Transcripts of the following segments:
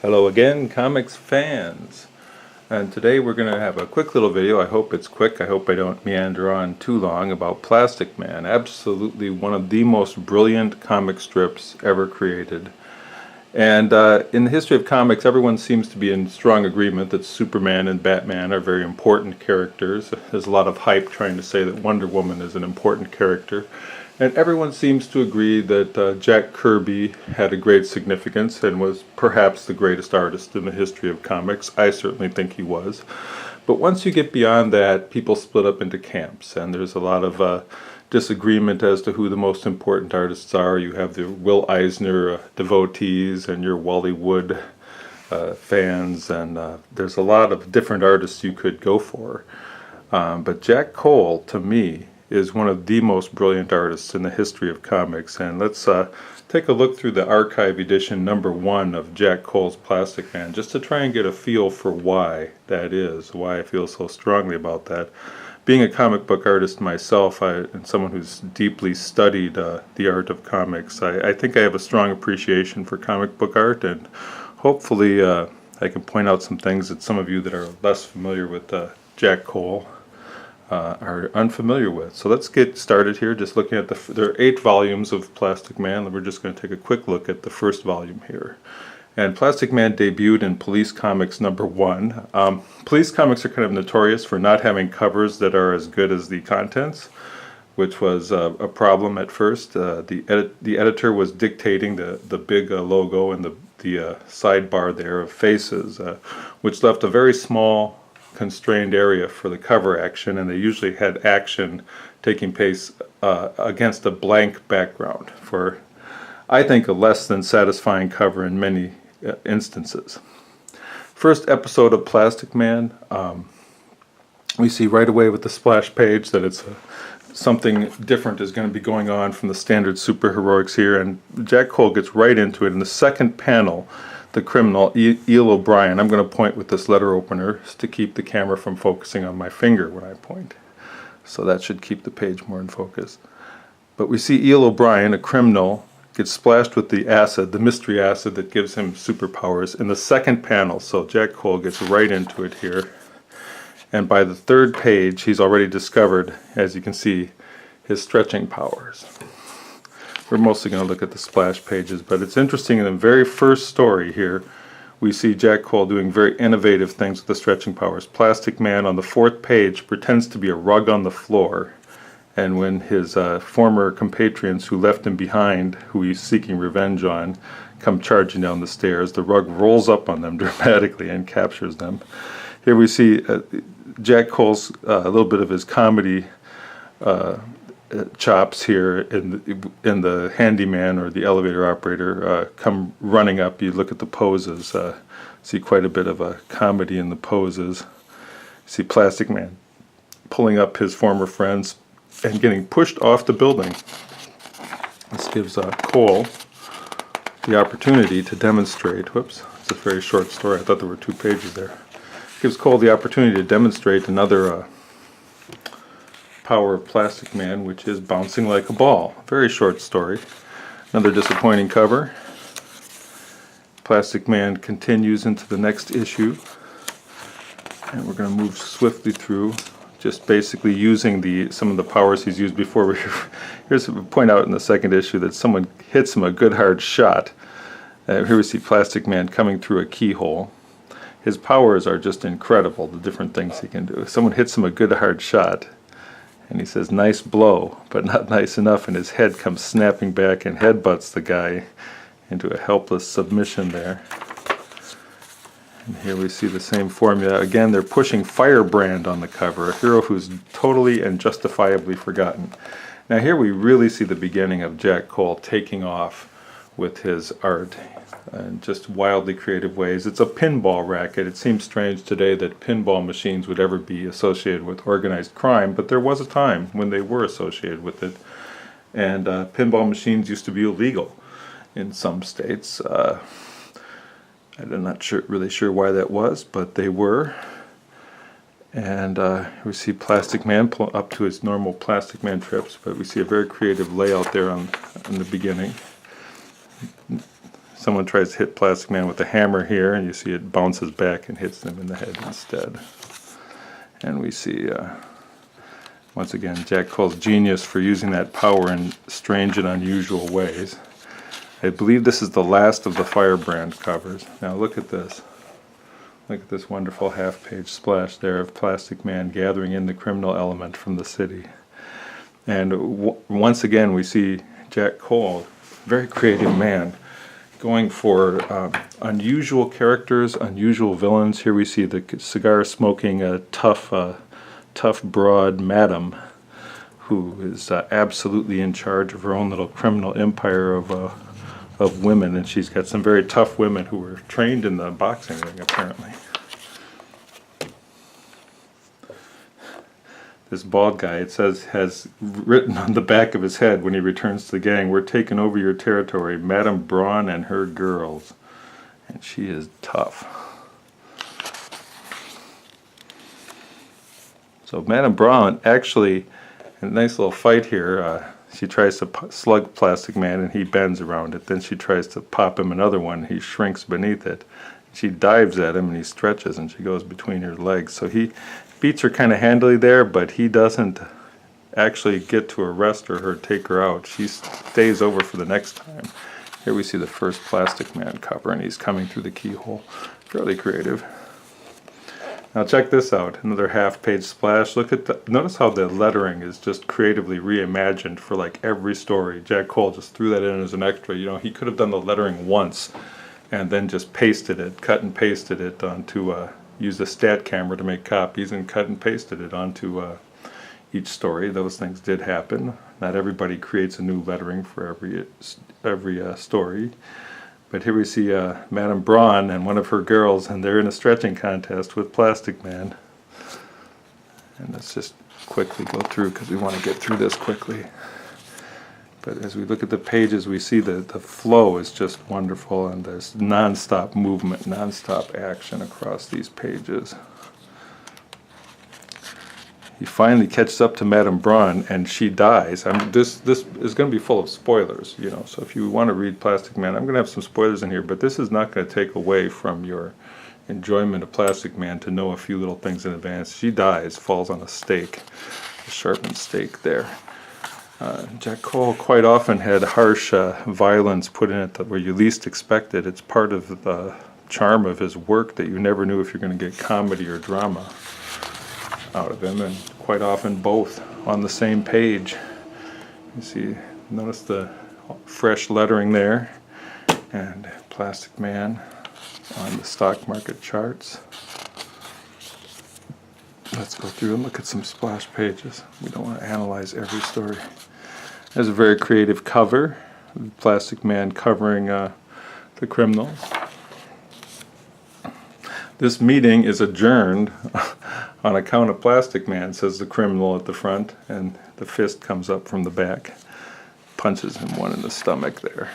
Hello again, comics fans. And today we're going to have a quick little video. I hope it's quick. I hope I don't meander on too long about Plastic Man. Absolutely one of the most brilliant comic strips ever created. And in the history of comics, everyone seems to be in strong agreement that Superman and Batman are very important characters. There's a lot of hype trying to say that Wonder Woman is an important character. And everyone seems to agree that Jack Kirby had a great significance and was perhaps the greatest artist in the history of comics. I certainly think he was. But once you get beyond that, people split up into camps, and there's a lot of disagreement as to who the most important artists are. You have the Will Eisner devotees and your Wally Wood fans, and there's a lot of different artists you could go for. But Jack Cole, to me, is one of the most brilliant artists in the history of comics. And let's take a look through the archive edition #1 of Jack Cole's Plastic Man, just to try and get a feel for why that is, why I feel so strongly about that. Being a comic book artist myself, and someone who's deeply studied the art of comics, I think I have a strong appreciation for comic book art, and hopefully I can point out some things that some of you that are less familiar with Jack Cole are unfamiliar with. So let's get started here, just looking at there are 8 volumes of Plastic Man, and we're just going to take a quick look at the first volume here. And Plastic Man debuted in Police Comics #1. Police Comics are kind of notorious for not having covers that are as good as the contents, which was a problem at first. The editor was dictating the big logo and the sidebar there of faces, which left a very small constrained area for the cover action, and they usually had action taking place against a blank background for, I think, a less than satisfying cover in many instances. First episode of Plastic Man, we see right away with the splash page that it's something different is going to be going on from the standard superheroics here, and Jack Cole gets right into it. In the second panel, the criminal, Eel O'Brien. I'm going to point with this letter opener to keep the camera from focusing on my finger when I point. So that should keep the page more in focus. But we see Eel O'Brien, a criminal, gets splashed with the acid, the mystery acid that gives him superpowers, in the second panel. So Jack Cole gets right into it here. And by the third page, he's already discovered, as you can see, his stretching powers. We're mostly going to look at the splash pages, but it's interesting. In the very first story here, we see Jack Cole doing very innovative things with the stretching powers. Plastic Man on the 4th page pretends to be a rug on the floor, and when his former compatriots who left him behind, who he's seeking revenge on, come charging down the stairs, the rug rolls up on them dramatically and captures them. Here we see Jack Cole's a little bit of his comedy chops here in the handyman or the elevator operator come running up. You look at the poses, see quite a bit of a comedy in the poses. See Plastic Man pulling up his former friends and getting pushed off the building. This gives Cole the opportunity to demonstrate, whoops, it's a very short story, I thought there were 2 pages there. Gives Cole the opportunity to demonstrate another power of Plastic Man, which is bouncing like a ball. Very short story. Another disappointing cover. Plastic Man continues into the next issue, and we're going to move swiftly through, just basically using some of the powers he's used before. Here's a point out in the second issue that someone hits him a good hard shot. Here we see Plastic Man coming through a keyhole. His powers are just incredible, the different things he can do. Someone hits him a good hard shot, and he says, "Nice blow, but not nice enough," and his head comes snapping back and headbutts the guy into a helpless submission there. And here we see the same formula. Again, they're pushing Firebrand on the cover, a hero who's totally and justifiably forgotten. Now here we really see the beginning of Jack Cole taking off with his art in just wildly creative ways. It's a pinball racket. It seems strange today that pinball machines would ever be associated with organized crime, but there was a time when they were associated with it. And pinball machines used to be illegal in some states. I'm not really sure why that was, but they were. And we see Plastic Man pull up to his normal Plastic Man trips, but we see a very creative layout there in the beginning. someone tries to hit Plastic Man with a hammer here, and you see it bounces back and hits them in the head instead. And we see, once again, Jack Cole's genius for using that power in strange and unusual ways. I believe this is the last of the Firebrand covers. Now look at this. Look at this wonderful half-page splash there of Plastic Man gathering in the criminal element from the city. And once again we see Jack Cole, very creative man, going for unusual characters, unusual villains. Here we see the cigar-smoking, tough, broad madam who is absolutely in charge of her own little criminal empire of women, and she's got some very tough women who were trained in the boxing ring, apparently. This bald guy, it says, has written on the back of his head when he returns to the gang, "We're taking over your territory, Madame Braun and her girls." And she is tough. So Madame Braun, actually, a nice little fight here, she tries to slug Plastic Man and he bends around it. Then she tries to pop him another one. He shrinks beneath it. She dives at him and he stretches and she goes between her legs. So he beats her kind of handily there, but he doesn't actually get to arrest her or take her out. She stays over for the next time. Here we see the first Plastic Man cover, and he's coming through the keyhole. Fairly creative. Now check this out, another half-page splash. Look at notice how the lettering is just creatively reimagined for like every story. Jack Cole just threw that in as an extra. You know, he could have done the lettering once and then just pasted it, cut and pasted it onto used a stat camera to make copies and cut and pasted it onto each story. Those things did happen. Not everybody creates a new lettering for every story. But here we see Madame Braun and one of her girls, and they're in a stretching contest with Plastic Man. And let's just quickly go through because we want to get through this quickly. But as we look at the pages, we see that the flow is just wonderful, and there's non-stop movement, non-stop action across these pages. He finally catches up to Madame Braun, and she dies. This is going to be full of spoilers, you know. So if you want to read Plastic Man, I'm going to have some spoilers in here, but this is not going to take away from your enjoyment of Plastic Man to know a few little things in advance. She dies, falls on a stake, a sharpened stake there. Jack Cole quite often had harsh violence put in it where you least expect it. It's part of the charm of his work that you never knew if you're going to get comedy or drama out of him, and quite often both on the same page. You see, notice the fresh lettering there, and Plastic Man on the stock market charts. Let's go through and look at some splash pages. We don't want to analyze every story. There's a very creative cover, Plastic Man covering the criminals. This meeting is adjourned on account of Plastic Man, says the criminal at the front, and the fist comes up from the back, punches him one in the stomach there.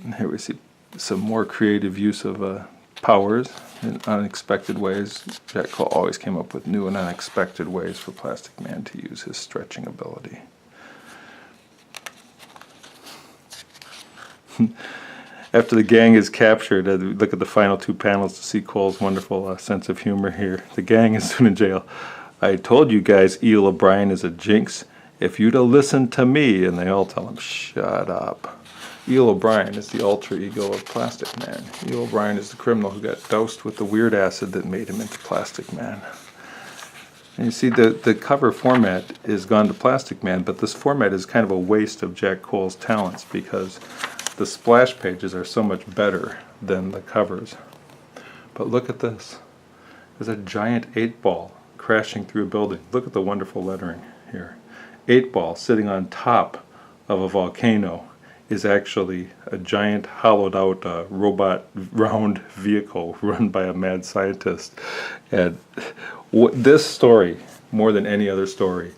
And here we see some more creative use of powers in unexpected ways. Jack Cole always came up with new and unexpected ways for Plastic Man to use his stretching ability. After the gang is captured, look at the final two panels to see Cole's wonderful sense of humor here. The gang is soon in jail. "I told you guys Eel O'Brien is a jinx. If you'd have listened to me," and they all tell him, "Shut up." Eel O'Brien is the alter ego of Plastic Man. Eel O'Brien is the criminal who got doused with the weird acid that made him into Plastic Man. And you see the cover format is gone to Plastic Man, but this format is kind of a waste of Jack Cole's talents because the splash pages are so much better than the covers. But look at this. There's a giant 8-ball crashing through a building. Look at the wonderful lettering here. 8-ball sitting on top of a volcano is actually a giant hollowed out robot round vehicle run by a mad scientist. And this story, more than any other story,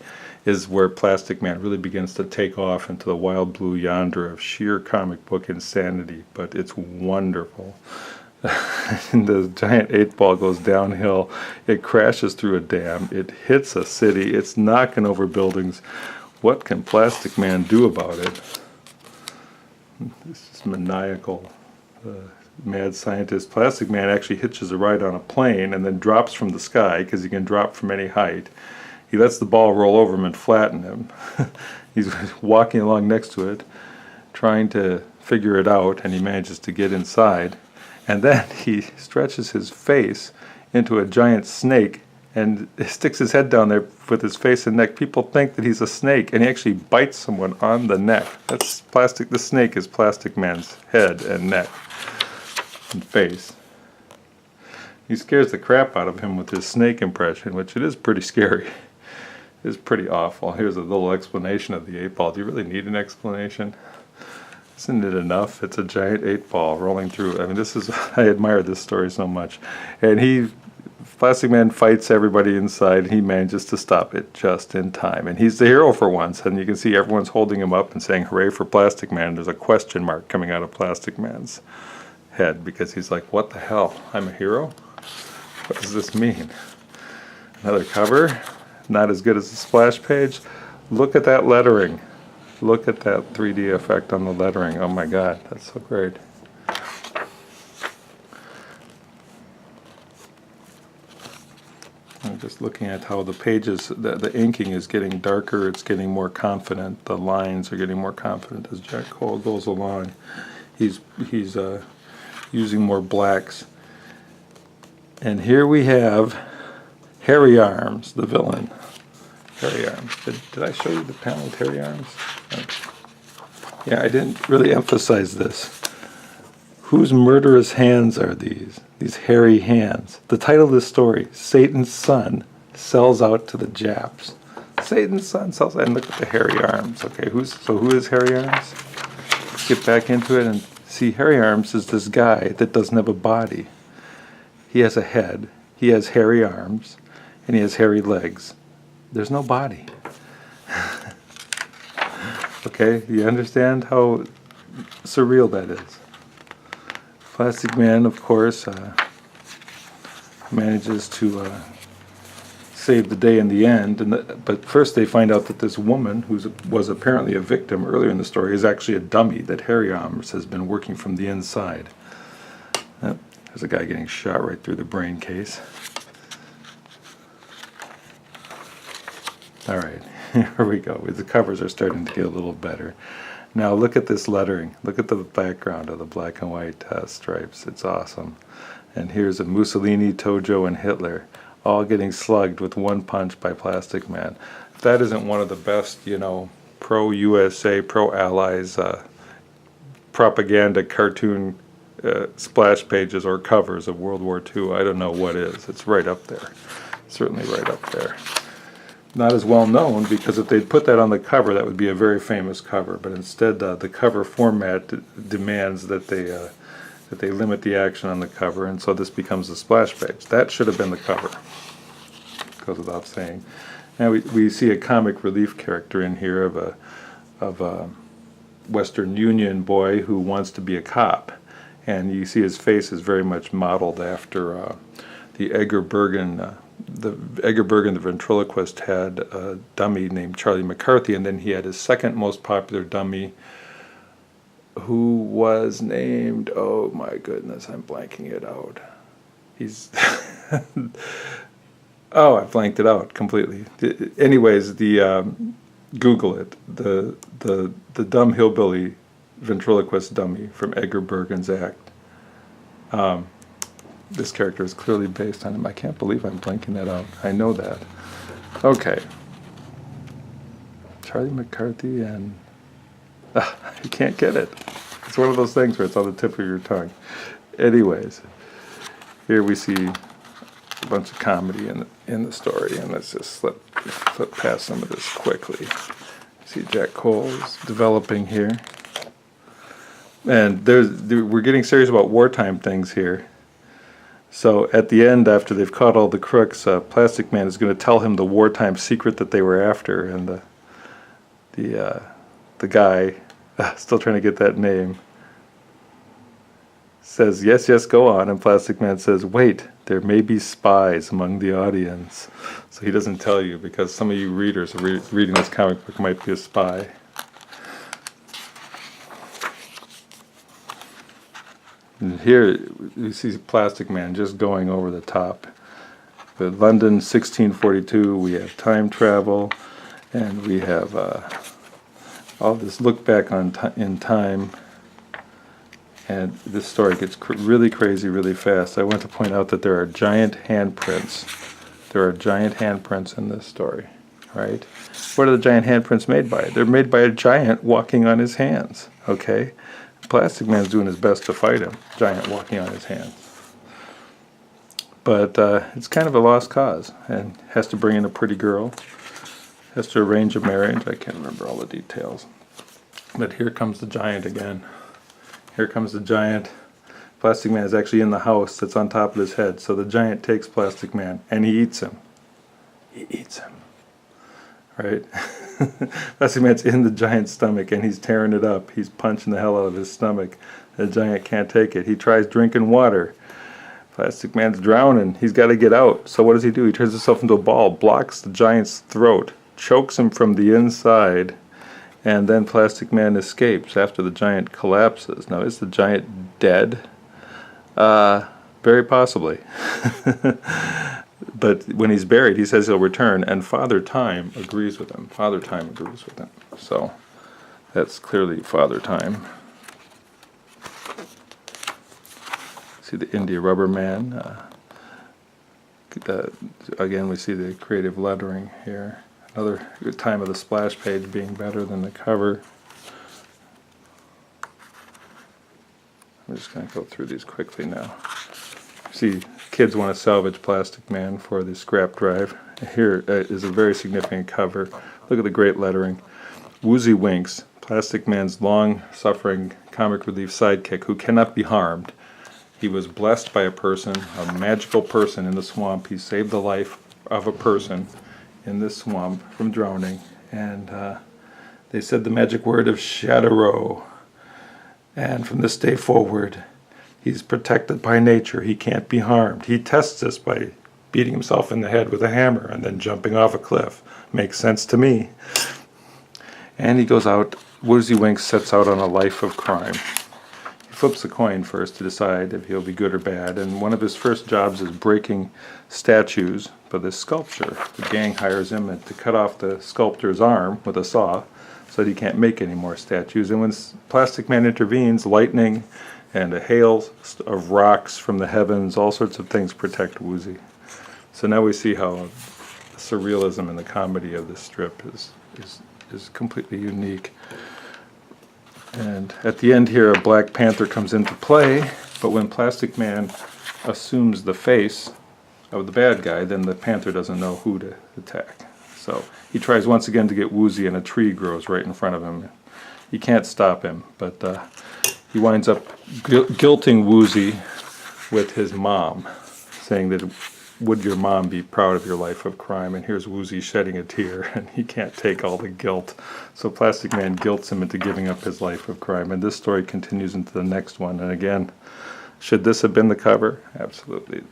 is where Plastic Man really begins to take off into the wild blue yonder of sheer comic book insanity, but it's wonderful. And the giant 8-ball goes downhill, it crashes through a dam, it hits a city, it's knocking over buildings. What can Plastic Man do about it? This is maniacal. Mad scientist. Plastic Man actually hitches a ride on a plane and then drops from the sky, because he can drop from any height. He lets the ball roll over him and flatten him. He's walking along next to it, trying to figure it out, and he manages to get inside. And then he stretches his face into a giant snake and sticks his head down there with his face and neck. People think that he's a snake, and he actually bites someone on the neck. That's plastic. The snake is Plastic Man's head and neck and face. He scares the crap out of him with his snake impression, which it is pretty scary. It is pretty awful. Here's a little explanation of the 8-ball. Do you really need an explanation? Isn't it enough? It's a giant 8-ball rolling through. I mean, this is, I admire this story so much. And Plastic Man fights everybody inside, and he manages to stop it just in time. And he's the hero for once, and you can see everyone's holding him up and saying, "Hooray for Plastic Man." There's a question mark coming out of Plastic Man's head, because he's like, what the hell? I'm a hero? What does this mean? Another cover? Not as good as the splash page. Look at that lettering. Look at that 3D effect on the lettering. Oh my god, that's so great. I'm just looking at how the pages, the inking is getting darker, it's getting more confident, the lines are getting more confident as Jack Cole goes along. He's using more blacks. And here we have Hairy Arms, the villain. Hairy Arms. Did I show you the panel with Hairy Arms? Yeah, I didn't really emphasize this. Whose murderous hands are these? These hairy hands. The title of this story, Satan's Son Sells Out to the Japs. Satan's Son sells out, and look at the hairy arms. Okay, who is Hairy Arms? Let's get back into it and see. Hairy Arms is this guy that doesn't have a body. He has a head, he has hairy arms, and he has hairy legs. There's no body. Okay, you understand how surreal that is? Plastic Man, of course, manages to save the day in the end. But first they find out that this woman, who was apparently a victim earlier in the story, is actually a dummy that Hairy Arms has been working from the inside. There's a guy getting shot right through the brain case. All right, here we go. The covers are starting to get a little better. Now look at this lettering. Look at the background of the black and white stripes. It's awesome. And here's a Mussolini, Tojo, and Hitler, all getting slugged with one punch by Plastic Man. If that isn't one of the best, pro-USA, pro-Allies propaganda cartoon splash pages or covers of World War II, I don't know what is. It's right up there. Certainly right up there. Not as well known, because if they'd put that on the cover, that would be a very famous cover. But instead, the cover format demands that they limit the action on the cover, and so this becomes the splash page. That should have been the cover. Goes without saying. Now we see a comic relief character in here of a Western Union boy who wants to be a cop, and you see his face is very much modeled after the Edgar Bergen. Edgar Bergen, the ventriloquist, had a dummy named Charlie McCarthy, and then he had his second most popular dummy, who was named, oh my goodness, I'm blanking it out. He's oh, I blanked it out completely. Anyways, Google it. The dumb hillbilly ventriloquist dummy from Edgar Bergen's act. This character is clearly based on him. I can't believe I'm blanking that out. I know that. Okay. Charlie McCarthy and... you can't get it. It's one of those things where it's on the tip of your tongue. Anyways, here we see a bunch of comedy in the story, and let's just flip past some of this quickly. See Jack Cole is developing here. And we're getting serious about wartime things here. So at the end, after they've caught all the crooks, Plastic Man is going to tell him the wartime secret that they were after, and the guy, still trying to get that name, says, yes, yes, go on, and Plastic Man says, wait, there may be spies among the audience. So he doesn't tell you, because some of you readers are reading this comic book might be a spy. And here you see Plastic Man just going over the top. But London 1642, we have time travel, and we have all this look back on in time. And this story gets really crazy really fast. I want to point out that there are giant handprints. There are giant handprints in this story, right? What are the giant handprints made by? They're made by a giant walking on his hands, okay? Plastic Man's doing his best to fight him, giant walking on his hands. But it's kind of a lost cause, and has to bring in a pretty girl, has to arrange a marriage. I can't remember all the details. But here comes the giant again. Here comes the giant. Plastic Man is actually in the house that's on top of his head. So the giant takes Plastic Man and he eats him. He eats him. Right? Plastic Man's in the giant's stomach and he's tearing it up. He's punching the hell out of his stomach. The giant can't take it. He tries drinking water. Plastic Man's drowning. He's got to get out. So what does he do? He turns himself into a ball, blocks the giant's throat, chokes him from the inside, and then Plastic Man escapes after the giant collapses. Now, is the giant dead? Very possibly. But when he's buried, he says he'll return, and Father Time agrees with him. Father Time agrees with him. So that's clearly Father Time. See the India Rubber Man. Again, we see the creative lettering here. Another good time of the splash page being better than the cover. I'm just going to go through these quickly now. See, kids want to salvage Plastic Man for the scrap drive. Here is a very significant cover. Look at the great lettering. Woozy winks, Plastic Man's long-suffering comic relief sidekick who cannot be harmed. He was blessed by a person, a magical person in the swamp. He saved the life of a person in this swamp from drowning. And they said the magic word of Shadow. And from this day forward, he's protected by nature. He can't be harmed. He tests this by beating himself in the head with a hammer and then jumping off a cliff. Makes sense to me. And he goes out. Woozy Winks sets out on a life of crime. He flips a coin first to decide if he'll be good or bad. And one of his first jobs is breaking statues for this sculpture. The gang hires him to cut off the sculptor's arm with a saw so that he can't make any more statues. And when Plastic Man intervenes, lightning and a hail of rocks from the heavens, all sorts of things protect Woozy. So now we see how the surrealism and the comedy of this strip is completely unique. And at the end here, a Black Panther comes into play, but when Plastic Man assumes the face of the bad guy, then the Panther doesn't know who to attack. So he tries once again to get Woozy, and a tree grows right in front of him. He can't stop him, but he winds up guilting Woozy with his mom, saying that, would your mom be proud of your life of crime? And here's Woozy shedding a tear, and he can't take all the guilt. So Plastic Man guilts him into giving up his life of crime. And this story continues into the next one. And again, should this have been the cover? Absolutely.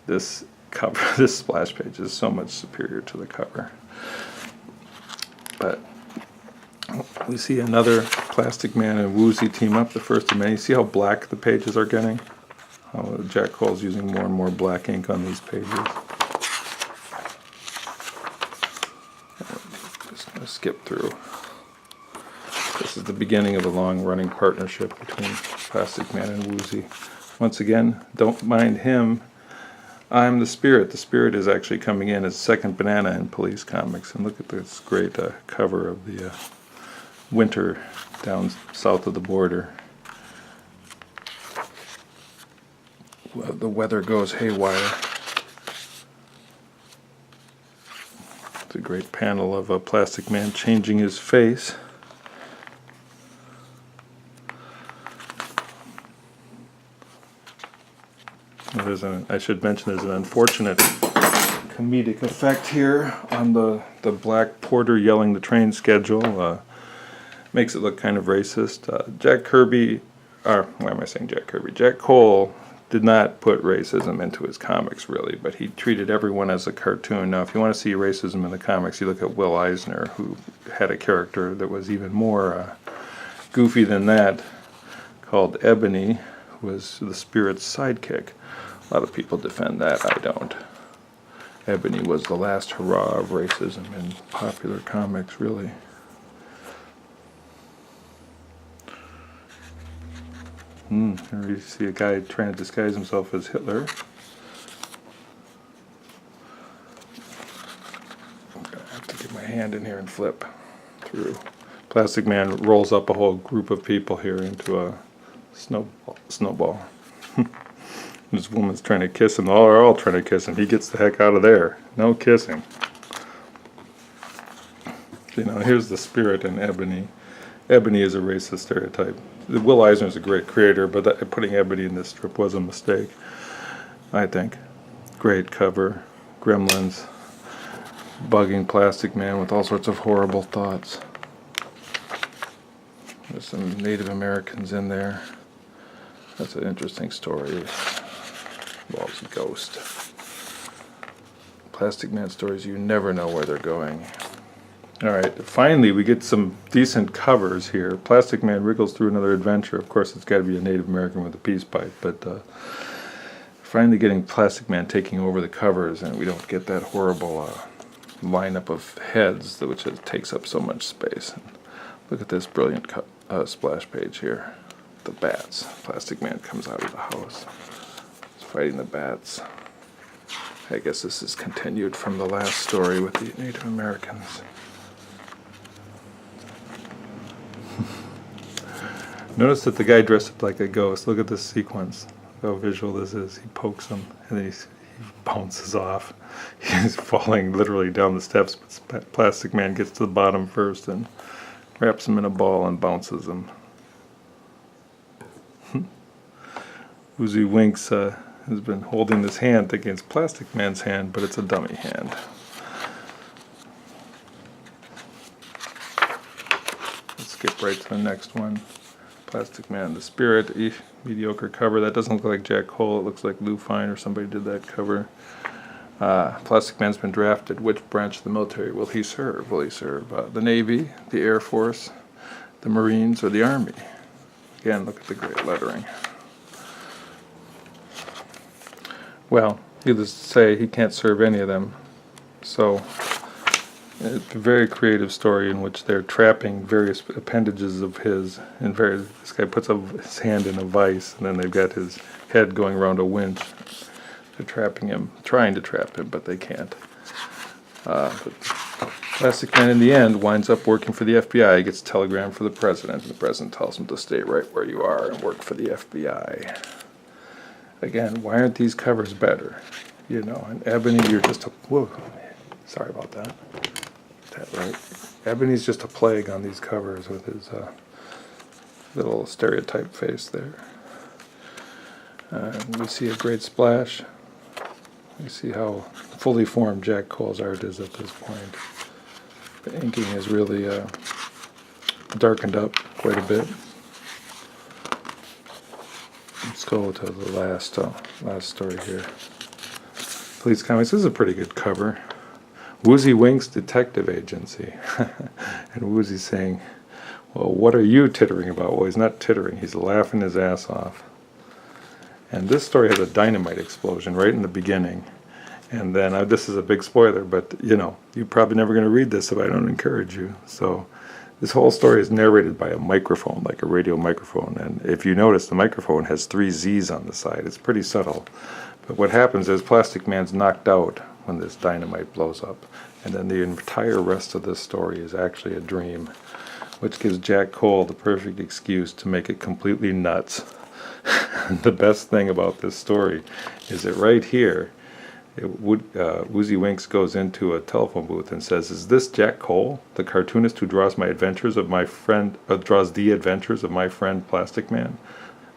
This cover, this splash page is so much superior to the cover. But we see another Plastic Man and Woozy team up, the first of many. You see how black the pages are getting? How Jack Cole's using more and more black ink on these pages. Just going to skip through. This is the beginning of a long-running partnership between Plastic Man and Woozy. Once again, don't mind him. I'm the Spirit. The Spirit is actually coming in as second banana in Police Comics. And look at this great cover of the winter down south of the border. The weather goes haywire. It's a great panel of a Plastic Man changing his face. I should mention there's an unfortunate comedic effect here on the black porter yelling the train schedule. Makes it look kind of racist. Jack Cole did not put racism into his comics, really, but he treated everyone as a cartoon. Now, if you want to see racism in the comics, you look at Will Eisner, who had a character that was even more goofy than that, called Ebony, who was the Spirit's sidekick. A lot of people defend that. I don't. Ebony was the last hurrah of racism in popular comics, really. Here you see a guy trying to disguise himself as Hitler. I'm going to have to get my hand in here and flip through. Plastic Man rolls up a whole group of people here into a snowball. This woman's trying to kiss him. They're all trying to kiss him. He gets the heck out of there. No kissing. You know, here's the Spirit and Ebony. Ebony is a racist stereotype. Will Eisner's a great creator, but putting Ebony in this strip was a mistake, I think. Great cover. Gremlins. Bugging Plastic Man with all sorts of horrible thoughts. There's some Native Americans in there. That's an interesting story. Involves a ghost. Plastic Man stories, you never know where they're going. Alright, finally we get some decent covers here. Plastic Man wriggles through another adventure. Of course, it's got to be a Native American with a peace pipe, but finally getting Plastic Man taking over the covers, and we don't get that horrible lineup of heads, which takes up so much space. Look at this brilliant splash page here. The bats. Plastic Man comes out of the house. He's fighting the bats. I guess this is continued from the last story with the Native Americans. Notice that the guy dressed up like a ghost. Look at this sequence. Look how visual this is. He pokes him and then he bounces off. He's falling literally down the steps, but Plastic Man gets to the bottom first and wraps him in a ball and bounces him. Woozy Winks has been holding this hand thinking it's Plastic Man's hand, but it's a dummy hand. Let's skip right to the next one. Plastic Man, the Spirit, mediocre cover. That doesn't look like Jack Cole. It looks like Lou Fine or somebody did that cover. Plastic Man's been drafted. Which branch of the military will he serve? Will he serve the Navy, the Air Force, the Marines, or the Army? Again, look at the great lettering. Well, needless to say, he can't serve any of them. So, it's a very creative story in which they're trapping various appendages of his. This guy puts his hand in a vise, and then they've got his head going around a winch. They're trapping him, trying to trap him, but they can't. But Plastic Man, in the end, winds up working for the FBI. He gets a telegram from the president, and the president tells him to stay right where you are and work for the FBI. Again, why aren't these covers better? You know, and Ebony, you're just a... Whoa, sorry about that. That right? Ebony's just a plague on these covers with his little stereotype face there. We see a great splash. We see how fully formed Jack Cole's art is at this point. The inking is really darkened up quite a bit. Let's go to the last story here. Police Comics. This is a pretty good cover. Woozy Winks Detective Agency. And Woozy's saying, well, what are you tittering about? Well, he's not tittering. He's laughing his ass off. And this story has a dynamite explosion right in the beginning. And then, this is a big spoiler, but, you know, you're probably never going to read this if I don't encourage you. So, this whole story is narrated by a microphone, like a radio microphone. And if you notice, the microphone has 3 Z's on the side. It's pretty subtle. But what happens is Plastic Man's knocked out when this dynamite blows up. And then the entire rest of this story is actually a dream, which gives Jack Cole the perfect excuse to make it completely nuts. The best thing about this story is that right here, Woozy Winks goes into a telephone booth and says, "Is this Jack Cole, the cartoonist who draws the adventures of my friend Plastic Man?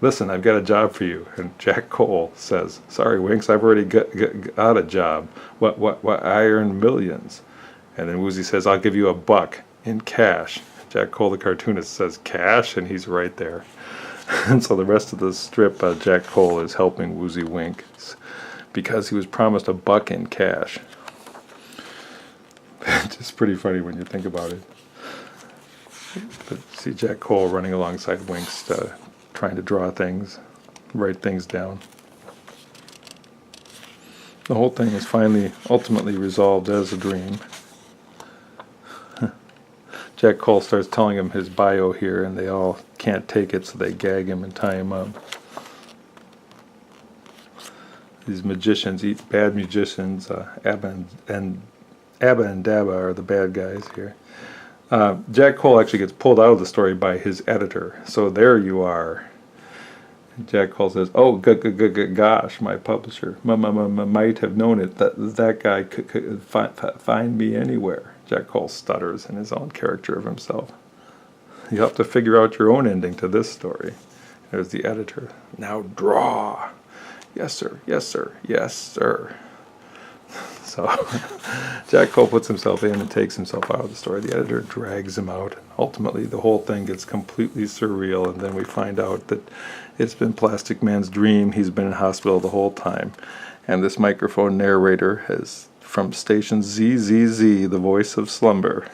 Listen, I've got a job for you." And Jack Cole says, "Sorry, Winks, I've already got a job. What? I earn millions." And then Woozy says, "I'll give you $1 in cash." Jack Cole, the cartoonist, says, "Cash?" And he's right there. And so the rest of the strip, Jack Cole is helping Woozy Winks because he was promised $1 in cash. Just pretty funny when you think about it. But see Jack Cole running alongside Winks, trying to draw things. write things down. The whole thing is finally, ultimately resolved as a dream. Jack Cole starts telling him his bio here, and they all can't take it, so they gag him and tie him up. These magicians, bad magicians, Abba and Dabba are the bad guys here. Jack Cole actually gets pulled out of the story by his editor. So there you are. Jack Cole says, "Oh, gosh, my publisher might have known it. That guy could find me anywhere." Jack Cole stutters in his own character of himself. You have to figure out your own ending to this story. There's the editor. "Now draw." "Yes, sir. Yes, sir. Yes, sir." So Jack Cole puts himself in and takes himself out of the story. The editor drags him out. Ultimately, the whole thing gets completely surreal, and then we find out that it's been Plastic Man's dream. He's been in hospital the whole time. And this microphone narrator has, from station ZZZ, the voice of slumber.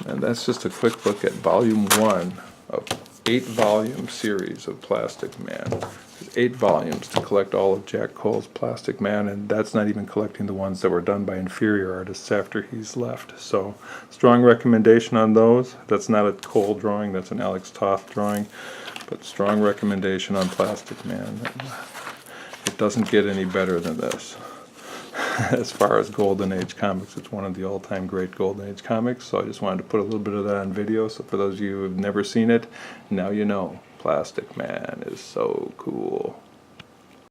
And that's just a quick look at volume 1 of 8-volume series of Plastic Man. There's 8 volumes to collect all of Jack Cole's Plastic Man, and that's not even collecting the ones that were done by inferior artists after he's left. So, strong recommendation on those. That's not a Cole drawing, that's an Alex Toth drawing, but strong recommendation on Plastic Man. It doesn't get any better than this. As far as Golden Age comics, it's one of the all-time great Golden Age comics, so I just wanted to put a little bit of that on video, so for those of you who have never seen it, now you know. Plastic Man is so cool.